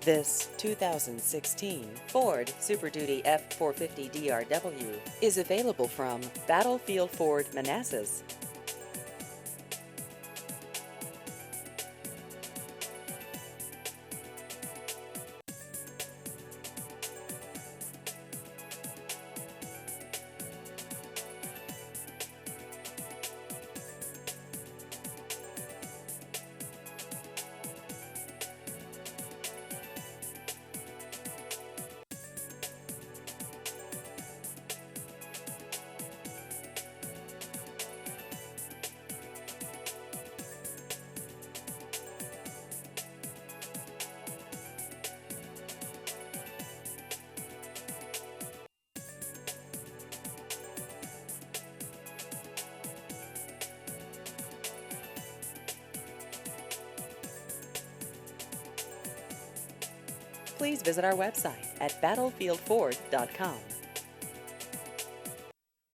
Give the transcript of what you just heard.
This 2016 Ford Super Duty F450 DRW is available from Battlefield Ford Manassas. Please visit our website at battlefieldford.com.